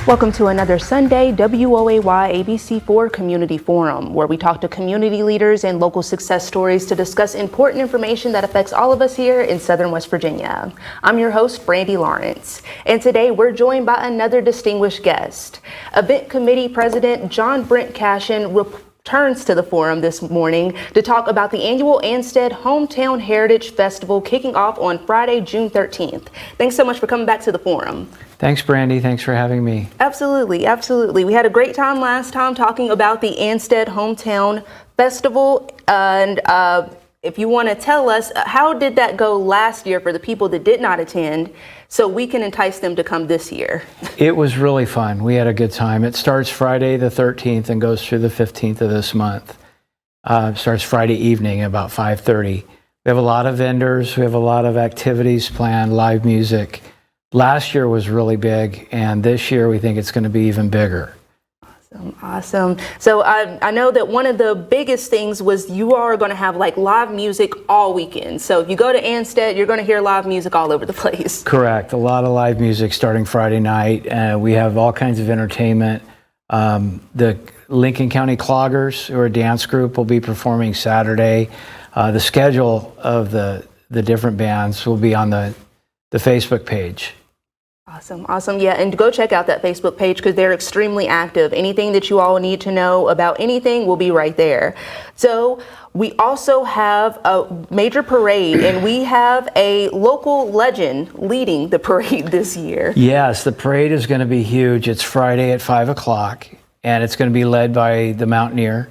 Welcome to another Sunday WOAY ABC4 Community Forum, where we talk to community leaders and local success stories to discuss important information that affects all of us here in Southern West Virginia. I'm your host, Brandy Lawrence, and today we're joined by another distinguished guest. Event Committee President John Brent Cashin returns to the forum this morning to talk about the annual Ansted Hometown Heritage Festival kicking off on Friday, June 13th. Thanks so much for coming back to the forum. Thanks, Brandy. Thanks for having me. Absolutely, absolutely. We had a great time last time talking about the Ansted Hometown Festival. And if you want to tell us, how did that go last year for the people that did not attend so we can entice them to come this year? It was really fun. We had a good time. It starts Friday the 13th and goes through the 15th of this month. It starts Friday evening at about 5:30. We have a lot of vendors. We have a lot of activities planned, live music. Last year was really big, and this year we think it's going to be even bigger. Awesome. So I know that one of the biggest things was you are going to have like live music all weekend. So if you go to Ansted, you're going to hear live music all over the place. Correct. A lot of live music starting Friday night. We have all kinds of entertainment. The Lincoln County Cloggers, who are a dance group, will be performing Saturday. The schedule of the different bands will be on the Facebook page. Awesome. Yeah, and go check out that Facebook page because they're extremely active. Anything that you all need to know about anything will be right there. So we also have a major parade, and we have a local legend leading the parade this year. Yes, the parade is going to be huge. It's Friday at 5 o'clock, and it's going to be led by the Mountaineer,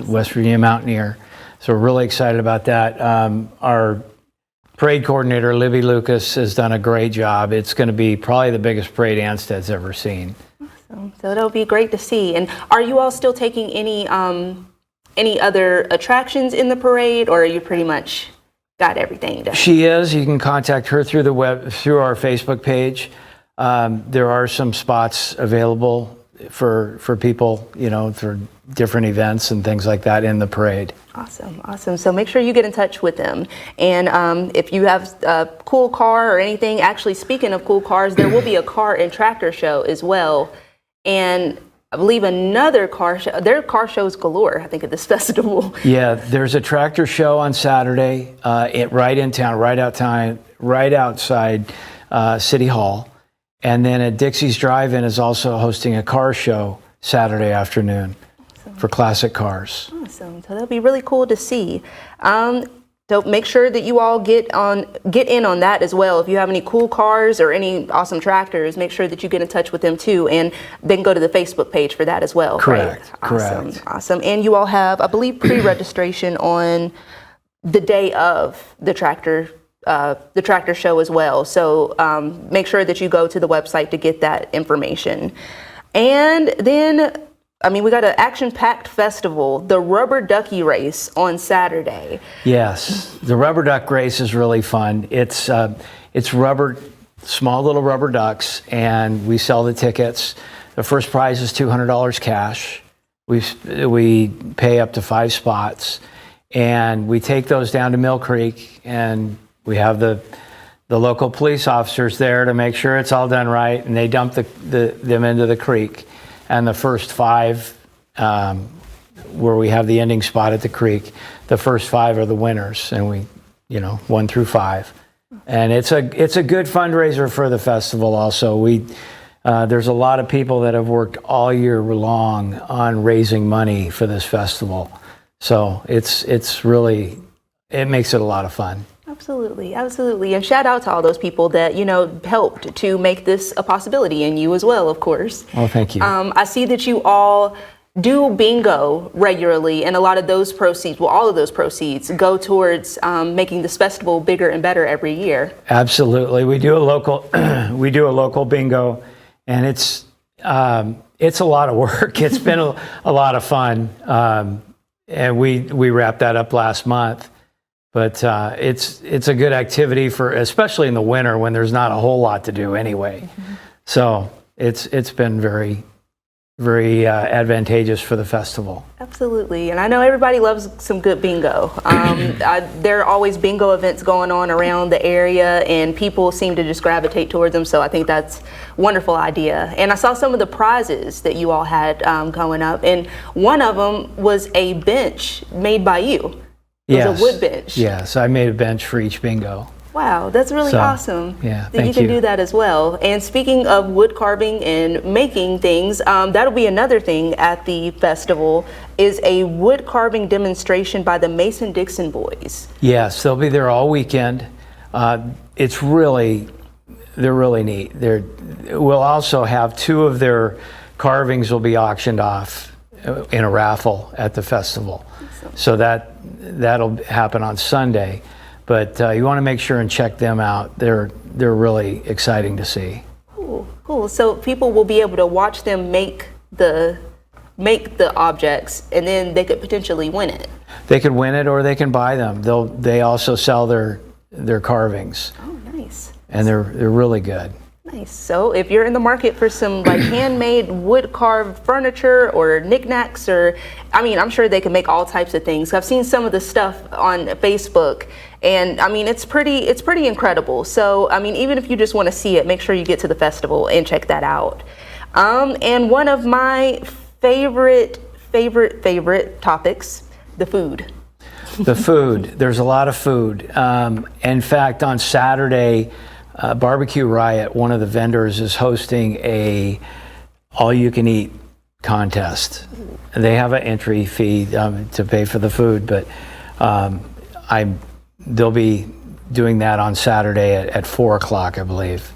West Virginia Mountaineer. So we're really excited about that. Our parade coordinator, Libby Lucas, has done a great job. It's going to be probably the biggest parade Ansted's ever seen. Awesome. So that'll be great to see. And are you all still taking any other attractions in the parade, or are you pretty much got everything done? She is. You can contact her through through our Facebook page. There are some spots available for people, for different events and things like that in the parade. Awesome. So make sure you get in touch with them. And if you have a cool car or anything, actually speaking of cool cars, there will be a car and tractor show as well. And I believe another car show, there are car shows galore, I think, at this festival. Yeah, there's a tractor show on Saturday right in town, right outside City Hall. And then at Dixie's Drive-In is also hosting a car show Saturday afternoon for classic cars. Awesome. So that'll be really cool to see. So make sure that you all get in on that as well. If you have any cool cars or any awesome tractors, make sure that you get in touch with them too, and then go to the Facebook page for that as well. Correct. Right? Awesome. And you all have, I believe, pre-registration on the day of the tractor show as well. So make sure that you go to the website to get that information. And then, we got an action-packed festival, the Rubber Ducky Race on Saturday. Yes, the Rubber Duck Race is really fun. It's small little rubber ducks, and we sell the tickets. The first prize is $200 cash. We pay up to 5 spots, and we take those down to Mill Creek, and we have the local police officers there to make sure it's all done right, and they dump them into the creek. And the first 5, where we have the ending spot at the creek, the first 5 are the winners, and we, 1 through 5. And it's a good fundraiser for the festival. Also, there's a lot of people that have worked all year long on raising money for this festival. So it makes it a lot of fun. Absolutely. And shout out to all those people that, helped to make this a possibility, and you as well, of course. Oh, thank you. I see that you all do bingo regularly, and all of those proceeds go towards making this festival bigger and better every year. Absolutely. We do a local bingo, and it's a lot of work. It's been a lot of fun. And we wrapped that up last month. But it's a good activity especially in the winter when there's not a whole lot to do anyway. Mm-hmm. So it's been very, very advantageous for the festival. Absolutely, and I know everybody loves some good bingo. There are always bingo events going on around the area, and people seem to just gravitate towards them, so I think that's a wonderful idea. And I saw some of the prizes that you all had going up, and one of them was a bench made by you. It was a wood bench. Yes, I made a bench for each bingo. Wow, that's really awesome. Yeah, that you can do that as well. And speaking of wood carving and making things, that'll be another thing at the festival, is a wood carving demonstration by the Mason-Dixon boys. Yes, they'll be there all weekend. They're really neat. We'll also have 2 of their carvings will be auctioned off in a raffle at the festival. Awesome. So that'll happen on Sunday. But you want to make sure and check them out. They're really exciting to see. Cool. So people will be able to watch them make the objects, and then they could potentially win it. They could win it, or they can buy them. They also sell their carvings. Oh, nice. And they're really good. Nice. So if you're in the market for some like handmade wood carved furniture or knickknacks, or I'm sure they can make all types of things. I've seen some of the stuff on Facebook, and it's pretty incredible. So even if you just want to see it, make sure you get to the festival and check that out. And one of my favorite topics, the food. The food. There's a lot of food. In fact, on Saturday, Barbecue Riot, one of the vendors, is hosting a all-you-can-eat contest. They have an entry fee to pay for the food, but they'll be doing that on Saturday at 4 o'clock, I believe.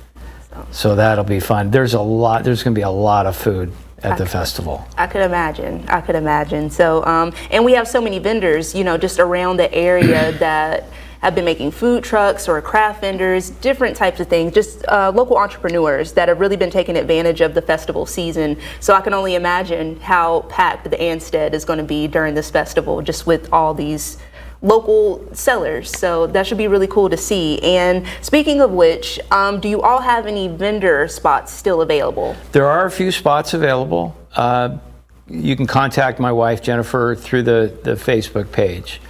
So that'll be fun. There's going to be a lot of food at the festival. I could imagine. So, and we have so many vendors, just around the area that have been making food trucks or craft vendors, different types of things, just local entrepreneurs that have really been taking advantage of the festival season. So I can only imagine how packed the Ansted is going to be during this festival, just with all these local sellers. So that should be really cool to see. And speaking of which, do you all have any vendor spots still available? There are a few spots available. You can contact my wife, Jennifer, through the Facebook page.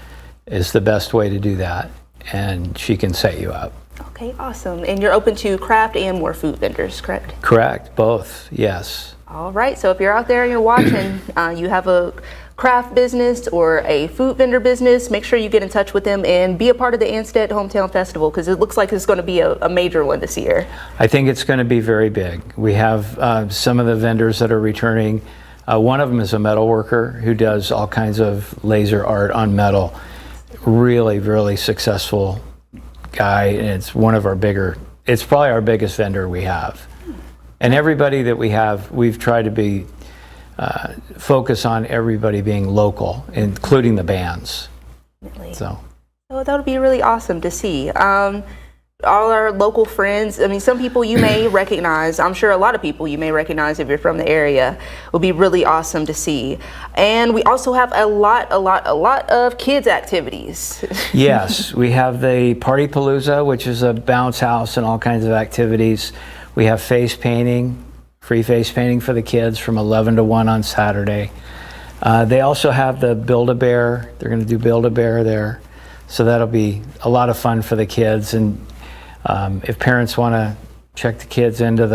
Is the best way to do that, and she can set you up. Okay, awesome. And you're open to craft and more food vendors, correct? Correct, both, yes. All right, so if you're out there and you're watching, you have a craft business or a food vendor business, make sure you get in touch with them and be a part of the Ansted Hometown Festival, because it looks like it's going to be a major one this year. I think it's going to be very big. We have some of the vendors that are returning. One of them is a metal worker who does all kinds of laser art on metal. Really, really successful guy, and it's probably our biggest vendor we have. And everybody that we have, we've tried to focus on everybody being local, including the bands. Definitely. So that would be really awesome to see. All our local friends, some people you may recognize, I'm sure a lot of people you may recognize if you're from the area, would be really awesome to see. And we also have a lot of kids activities. Yes, we have the Party Palooza, which is a bounce house and all kinds of activities. We have face painting, free face painting for the kids from 11 to 1 on Saturday. They also have the Build-A-Bear. They're going to do Build-A-Bear there. So that'll be a lot of fun for the kids. And if parents want to check the kids into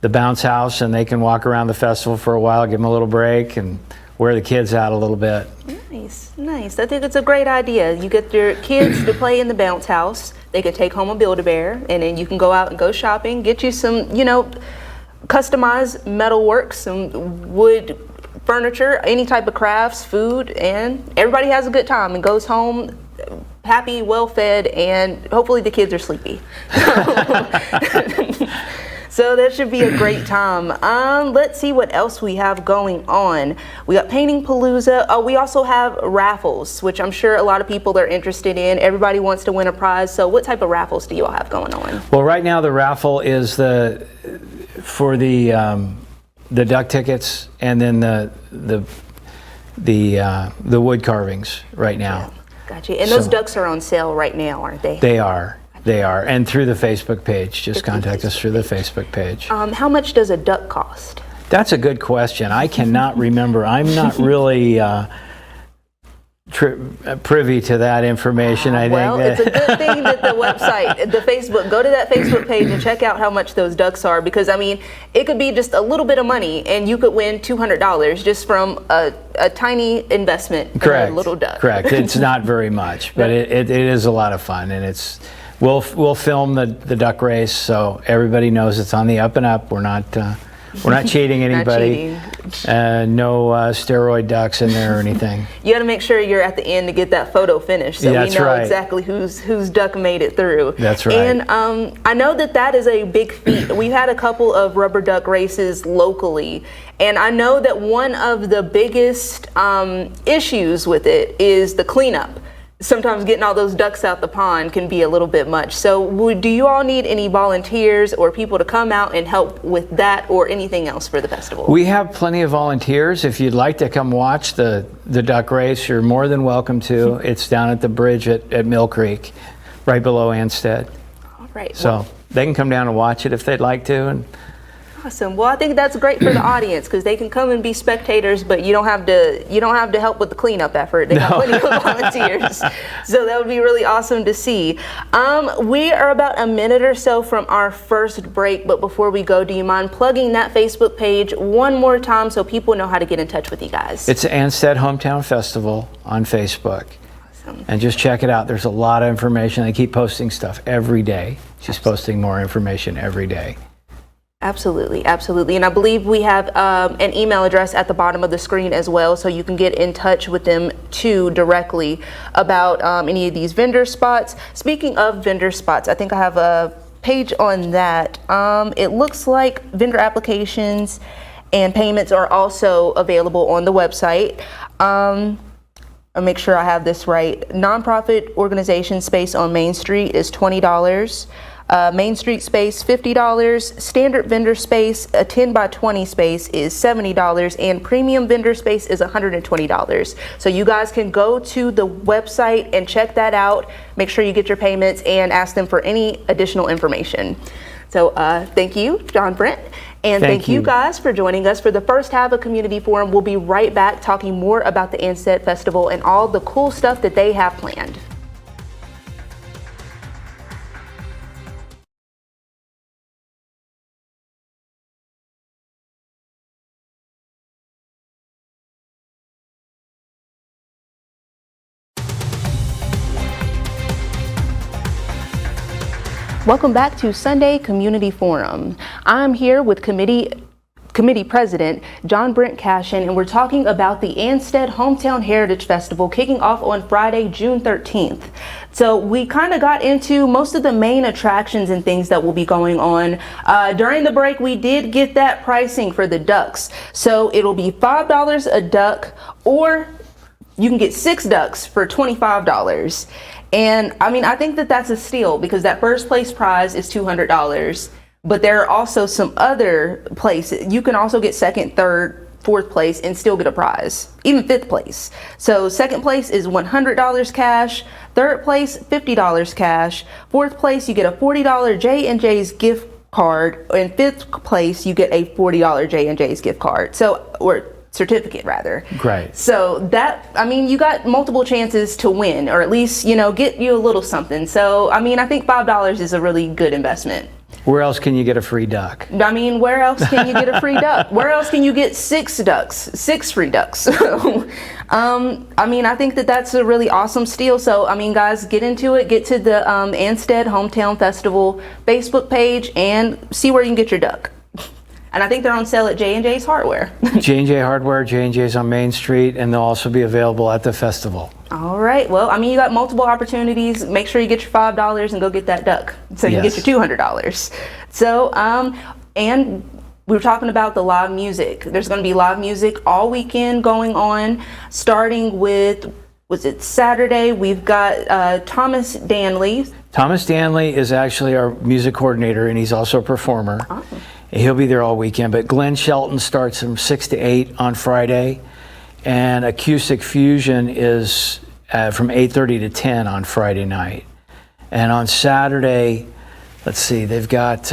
the bounce house, and they can walk around the festival for a while, give them a little break and wear the kids out a little bit. Nice. I think it's a great idea. You get your kids to play in the bounce house. They can take home a Build-A-Bear, and then you can go out and go shopping, get you some, customized metal work, some wood furniture, any type of crafts, food, and everybody has a good time and goes home happy, well-fed, and hopefully the kids are sleepy. So that should be a great time. Let's see what else we have going on. We got Painting Palooza. We also have raffles, which I'm sure a lot of people are interested in. Everybody wants to win a prize. So what type of raffles do you all have going on? Well, right now the raffle is for the duck tickets, and then the wood carvings right now. Yeah, gotcha. And those ducks are on sale right now, aren't they? They are. And through the Facebook page. Just contact us through the Facebook page. How much does a duck cost? That's a good question. I cannot remember. I'm not really privy to that information. I Well, think it's a good thing that the website, the Facebook, go to that Facebook page and check out how much those ducks are, because I mean, it could be just a little bit of money and you could win $200 just from a tiny investment correct, in a little duck. Correct. It's not very much, but it is a lot of fun, and we'll film the duck race so everybody knows it's on the up and up. We're not cheating anybody. No steroid ducks in there or anything. You got to make sure you're at the end to get that photo finished, so we know right. exactly whose duck made it through. That's right. And I know that is a big feat. We've had a couple of rubber duck races locally, and I know that one of the biggest issues with it is the cleanup. Sometimes getting all those ducks out the pond can be a little bit much. So do you all need any volunteers or people to come out and help with that or anything else for the festival? We have plenty of volunteers. If you'd like to come watch the duck race, you're more than welcome to. It's down at the bridge at Mill Creek, right below Ansted. All right. So they can come down and watch it if they'd like to. Awesome. Well, I think that's great for the audience because they can come and be spectators, but you don't have to help with the cleanup effort. They have plenty of volunteers, so that would be really awesome to see. We are about a minute or so from our first break, but before we go, do you mind plugging that Facebook page one more time so people know how to get in touch with you guys? It's Ansted Hometown Festival on Facebook. Awesome. And just check it out. There's a lot of information. They keep posting stuff every day. She's posting more information every day. Absolutely, absolutely. And I believe we have an email address at the bottom of the screen as well, so you can get in touch with them too directly about any of these vendor spots. Speaking of vendor spots, I think I have a page on that. It looks like vendor applications and payments are also available on the website. I'll make sure I have this right. Nonprofit organization space on Main Street is $20. Main Street space, $50. Standard vendor space, a 10 by 20 space is $70, and premium vendor space is $120. So you guys can go to the website and check that out. Make sure you get your payments and ask them for any additional information. So thank you, John Brent. And thank you guys for joining us for the first half of Community Forum. We'll be right back talking more about the Ansted Festival and all the cool stuff that they have planned. Welcome back to Sunday Community Forum. I'm here with Committee President John Brent Cashin, and we're talking about the Ansted Hometown Heritage Festival kicking off on Friday, June 13th. So we kind of got into most of the main attractions and things that will be going on. During the break, we did get that pricing for the ducks. So it'll be $5 a duck, or you can get 6 ducks for $25. And I mean, I think that that's a steal because that first place prize is $200, but there are also some other places. You can also get second, third, fourth place and still get a prize, even fifth place. So second place is $100 cash, third place, $50 cash, fourth place, you get a $40 J&J's gift card, and fifth place, you get a $40 J&J's gift card. Or certificate rather. Great. So that, I mean, you got multiple chances to win, or at least, get you a little something. So, I mean, I think $5 is a really good investment. Where else can you get a free duck? I mean, where else can you get a free duck? Where else can you get 6 ducks, 6 free ducks? I mean, I think that that's a really awesome steal. So, I mean, guys, get into it. Get to the Ansted Hometown Festival Facebook page and see where you can get your duck. And I think they're on sale at J&J's Hardware. J&J Hardware, J&J's on Main Street, and they'll also be available at the festival. All right. Well, I mean, you got multiple opportunities. Make sure you get your $5 and go get that duck so you get your $200. So, and we were talking about the live music. There's going to be live music all weekend going on, starting with, was it Saturday? We've got Thomas Danley. Thomas Danley is actually our music coordinator, and he's also a performer. Awesome. He'll be there all weekend, but Glenn Shelton starts from 6 to 8 on Friday, and Acoustic Fusion is from 8:30 to 10 on Friday night. And on Saturday, let's see, they've got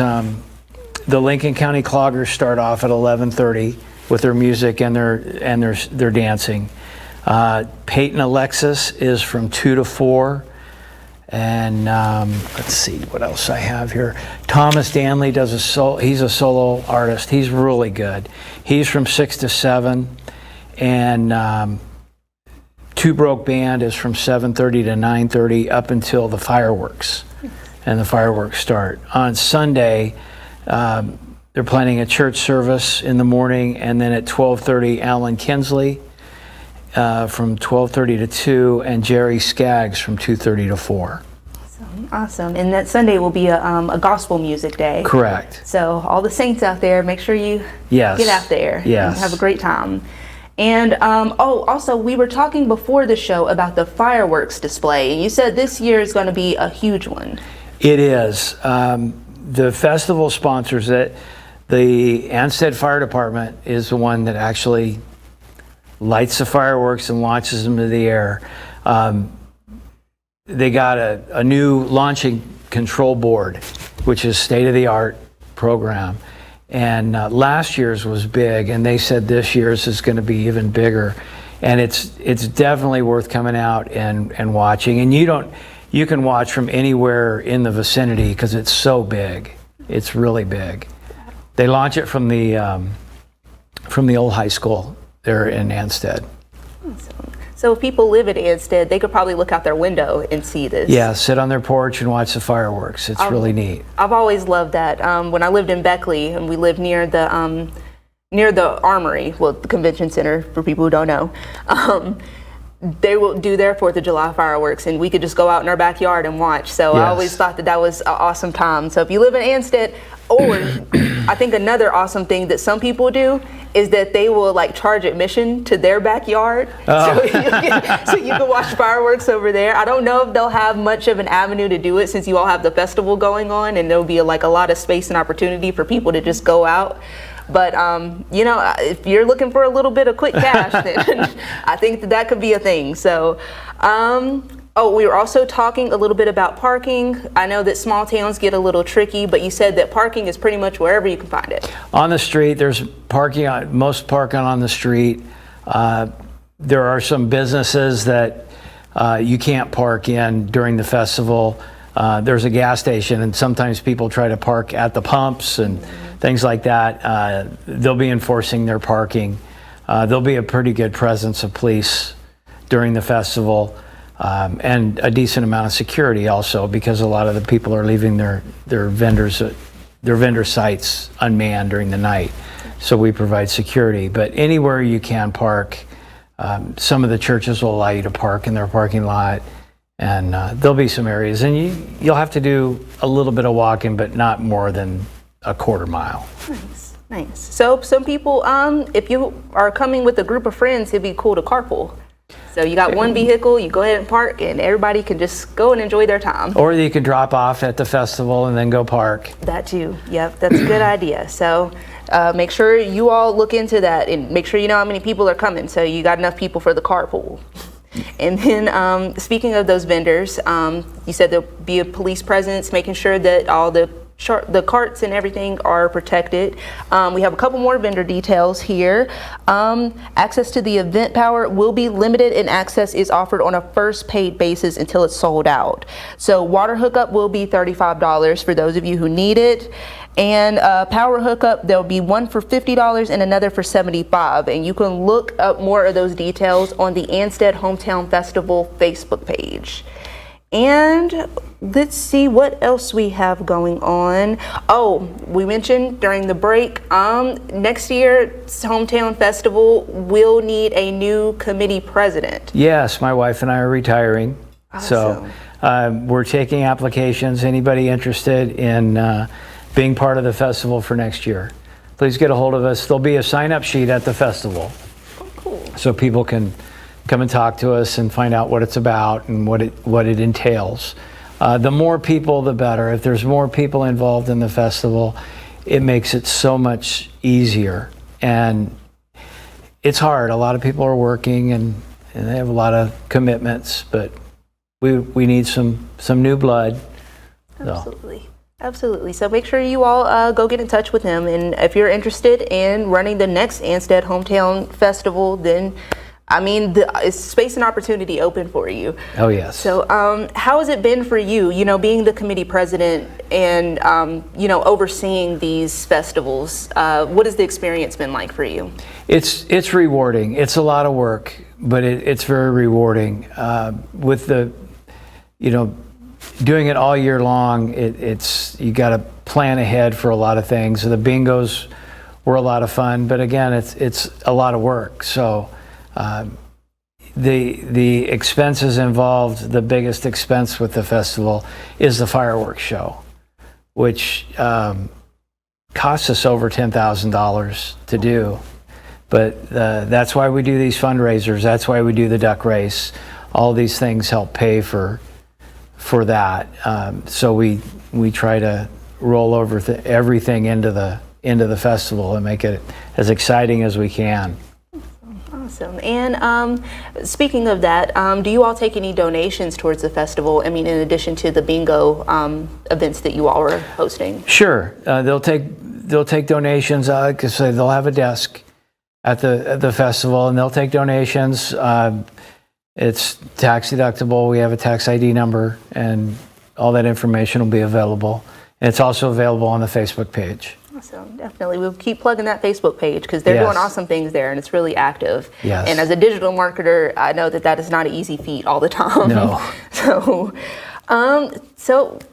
the Lincoln County Cloggers start off at 11:30 with their music and their dancing. Peyton Alexis is from 2 to 4. And let's see what else I have here. Thomas Danley does he's a solo artist. He's really good. He's from 6 to 7. And Two Broke Band is from 7:30 to 9:30 up until the fireworks. And the fireworks start. On Sunday, they're planning a church service in the morning, and then at 12:30, Alan Kinsley from 12:30 to 2, and Jerry Skaggs from 2:30 to 4. Awesome. And that Sunday will be a gospel music day. Correct. So all the saints out there, make sure you get out there and have a great time. And also, we were talking before the show about the fireworks display, and you said this year is going to be a huge one. It is. The festival sponsors it. The Ansted Fire Department is the one that actually lights the fireworks and launches them into the air. They got a new launching control board, which is state-of-the-art program. And last year's was big, and they said this year's is going to be even bigger. And it's definitely worth coming out and watching. And you can watch from anywhere in the vicinity because it's so big. It's really big. They launch it from the old high school there in Ansted. Awesome. So if people live at Ansted, they could probably look out their window and see this. Yeah, sit on their porch and watch the fireworks. It's really neat. I've always loved that. When I lived in Beckley, and we lived near the Armory, well, the convention center for people who don't know, they will do their 4th of July fireworks, and we could just go out in our backyard and watch. So I always thought that was an awesome time. So if you live in Ansted, or I think another awesome thing that some people do is that they will charge admission to their backyard. So you can watch fireworks over there. I don't know if they'll have much of an avenue to do it since you all have the festival going on, and there'll be a lot of space and opportunity for people to just go out. But, if you're looking for a little bit of quick cash, then I think that could be a thing. So, we were also talking a little bit about parking. I know that small towns get a little tricky, but you said that parking is pretty much wherever you can find it. On the street, there's most parking on the street. There are some businesses that you can't park in during the festival. There's a gas station, and sometimes people try to park at the pumps and things like that. They'll be enforcing their parking. There'll be a pretty good presence of police during the festival, and a decent amount of security also, because a lot of the people are leaving their vendor sites unmanned during the night. So we provide security. But anywhere you can park, some of the churches will allow you to park in their parking lot. And there'll be some areas, and you'll have to do a little bit of walking, but not more than a quarter mile. Nice. So some people, if you are coming with a group of friends, it'd be cool to carpool. So you got one vehicle, you go ahead and park, and everybody can just go and enjoy their time. Or you can drop off at the festival and then go park. That too. Yep, that's a good idea. So make sure you all look into that, and make sure you know how many people are coming, so you got enough people for the carpool. And then speaking of those vendors, you said there'll be a police presence, making sure that all the carts and everything are protected. We have a couple more vendor details here. Access to the event power will be limited, and access is offered on a first paid basis until it's sold out. So water hookup will be $35 for those of you who need it. And power hookup, there'll be one for $50 and another for $75. And you can look up more of those details on the Ansted Hometown Festival Facebook page. And let's see what else we have going on. Oh, we mentioned during the break, next year's Hometown Festival will need a new committee president. Yes, my wife and I are retiring. Awesome. So we're taking applications. Anybody interested in being part of the festival for next year, please get a hold of us. There'll be a sign-up sheet at the festival. Oh, cool. So people can come and talk to us and find out what it's about and what it entails. The more people, the better. If there's more people involved in the festival, it makes it so much easier. And it's hard. A lot of people are working and they have a lot of commitments, but we need some new blood. Absolutely. So. Absolutely. So make sure you all go get in touch with him. And if you're interested in running the next Ansted Hometown Festival, then I mean, it's space and opportunity open for you. Oh, yes. So how has it been for you, being the committee president and, overseeing these festivals? What has the experience been like for you? It's rewarding. It's a lot of work, but it's very rewarding. With the, doing it all year long, you got to plan ahead for a lot of things. So the bingos were a lot of fun, but again, it's a lot of work. So the expenses involved, the biggest expense with the festival is the fireworks show, which costs us over $10,000 to do. But that's why we do these fundraisers. That's why we do the duck race. All these things help pay for that. So we try to roll over everything into the festival and make it as exciting as we can. Awesome. And speaking of that, do you all take any donations towards the festival? I mean, in addition to the bingo events that you all are hosting? Sure. They'll take donations because they'll have a desk at the festival, and they'll take donations. It's tax deductible. We have a tax ID number, and all that information will be available. And it's also available on the Facebook page. Awesome. Definitely. We'll keep plugging that Facebook page because they're doing awesome things there, and it's really active. Yes. And as a digital marketer, I know that is not an easy feat all the time. No. So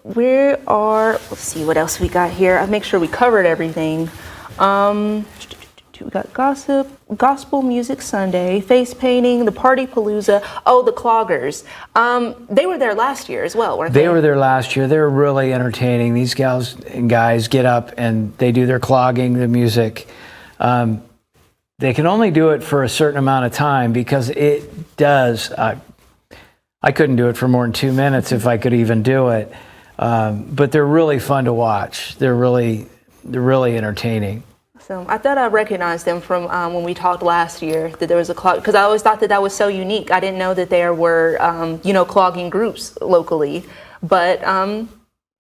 let's see what else we got here. I'll make sure we covered everything. We got Gospel Music Sunday, face painting, the Party Palooza. Oh, the Cloggers. They were there last year as well, weren't they? They were there last year. They're really entertaining. These gals and guys get up and they do their clogging, the music. They can only do it for a certain amount of time because it does. I couldn't do it for more than 2 minutes if I could even do it. But they're really fun to watch. They're really entertaining. So I thought I recognized them from when we talked last year, that there was a clog, because I always thought that was so unique. I didn't know that there were, clogging groups locally. But,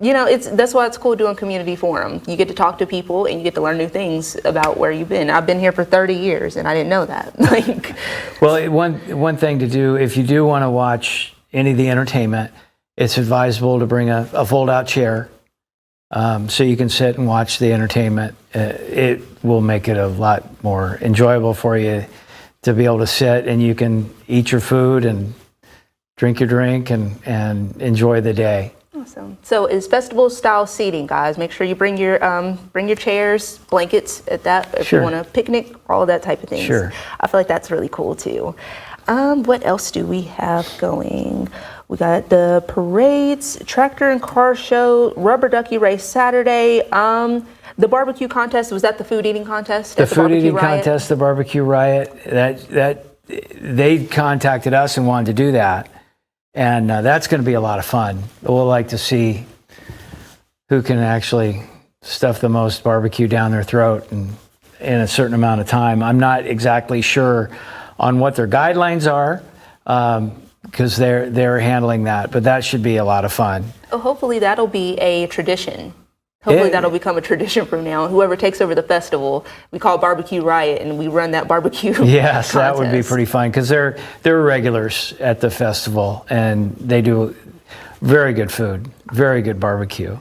that's why it's cool doing community forum. You get to talk to people and you get to learn new things about where you've been. I've been here for 30 years and I didn't know that. Well, one thing to do, if you do want to watch any of the entertainment, it's advisable to bring a fold-out chair. So you can sit and watch the entertainment. It will make it a lot more enjoyable for you to be able to sit and you can eat your food and drink your drink and enjoy the day. Awesome. So it's festival style seating, guys. Make sure you bring your chairs, blankets at that if you want to picnic, all of that type of things. Sure. I feel like that's really cool too. What else do we have going? We got the parades, tractor and car show, rubber ducky race Saturday. The barbecue contest, was that the food eating contest? The food eating contest, the barbecue riot. That they contacted us and wanted to do that, and that's going to be a lot of fun. We'll like to see who can actually stuff the most barbecue down their throat in a certain amount of time. I'm not exactly sure on what their guidelines are. Because they're handling that, but that should be a lot of fun. Oh, hopefully that'll be a tradition. Hopefully that'll become a tradition from now. Whoever takes over the festival, we call Barbecue Riot, and we run that barbecue. Yes, contest. That would be pretty fun because they're regulars at the festival, and they do very good food, very good barbecue.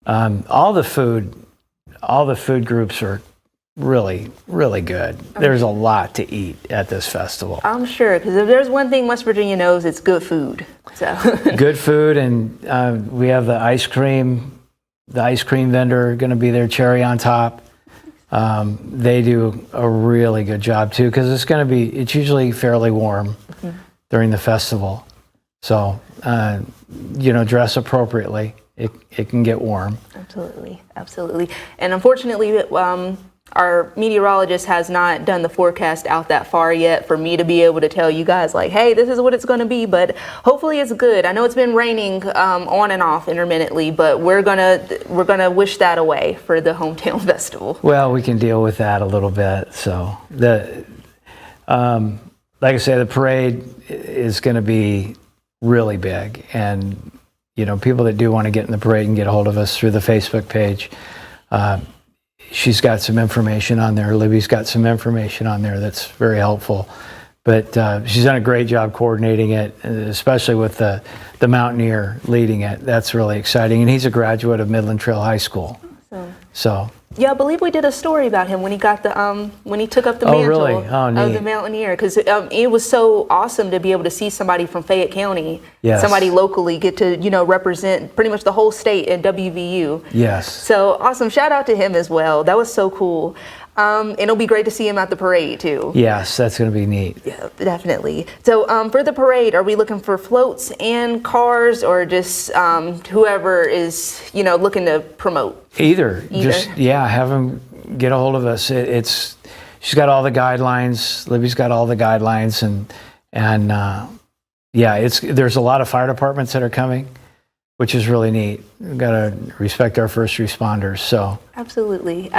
All the food groups are really, really good. There's a lot to eat at this festival. I'm sure, because if there's one thing West Virginia knows, it's good food. So good food, and we have the ice cream vendor going to be there, cherry on top. They do a really good job too, because it's usually fairly warm during the festival. So dress appropriately. It can get warm. Absolutely. And unfortunately, our meteorologist has not done the forecast out that far yet for me to be able to tell you guys like, hey, this is what it's going to be, but hopefully it's good. I know it's been raining on and off intermittently, but we're gonna wish that away for the Hometown Festival. Well, we can deal with that a little bit. So like I say, the parade is going to be really big, and people that do want to get in the parade and get a hold of us through the Facebook page. She's got some information on there. Libby's got some information on there that's very helpful. But she's done a great job coordinating it, especially with the Mountaineer leading it. That's really exciting. And he's a graduate of Midland Trail High School. Awesome. So. Yeah, I believe we did a story about him when he got the when he took up the mantle really? of the Mountaineer, because it was so awesome to be able to see somebody from Fayette County, somebody locally, get to represent pretty much the whole state in WVU. Yes. So awesome! Shout out to him as well. That was so cool. And it'll be great to see him at the parade too. Yes, that's going to be neat. Yeah, definitely. So for the parade, are we looking for floats and cars, or just whoever is looking to promote? Either. Just have them get a hold of us. She's got all the guidelines. Libby's got all the guidelines, and there's a lot of fire departments that are coming, which is really neat. We've got to respect our first responders. So absolutely.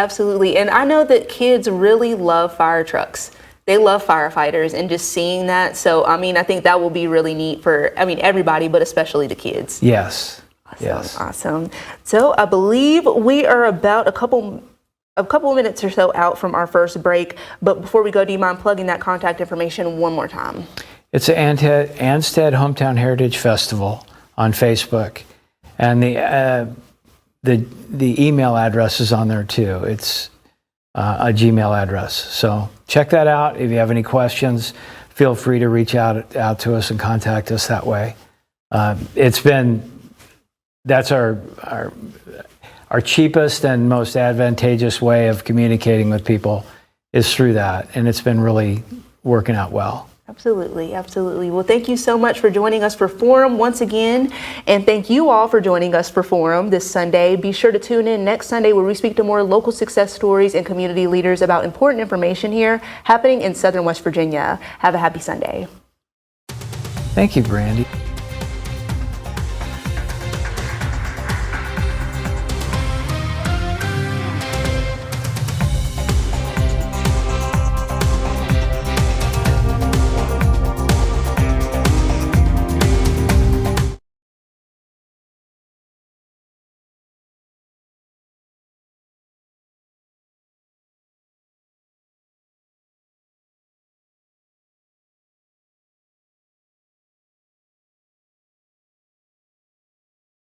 And I know that kids really love fire trucks. They love firefighters, and just seeing that. So I think that will be really neat for everybody, but especially the kids. Yes. Awesome. Yes. Awesome. So I believe we are about a couple of minutes or so out from our first break. But before we go, do you mind plugging that contact information one more time? It's the Ansted Hometown Heritage Festival on Facebook, and the email address is on there too. It's a Gmail address. So check that out. If you have any questions, feel free to reach out to us and contact us that way. That's our cheapest and most advantageous way of communicating with people is through that, and it's been really working out well. Absolutely. Well, thank you so much for joining us for Forum once again, and thank you all for joining us for Forum this Sunday. Be sure to tune in next Sunday where we speak to more local success stories and community leaders about important information here happening in Southern West Virginia. Have a happy Sunday. Thank you, Brandy.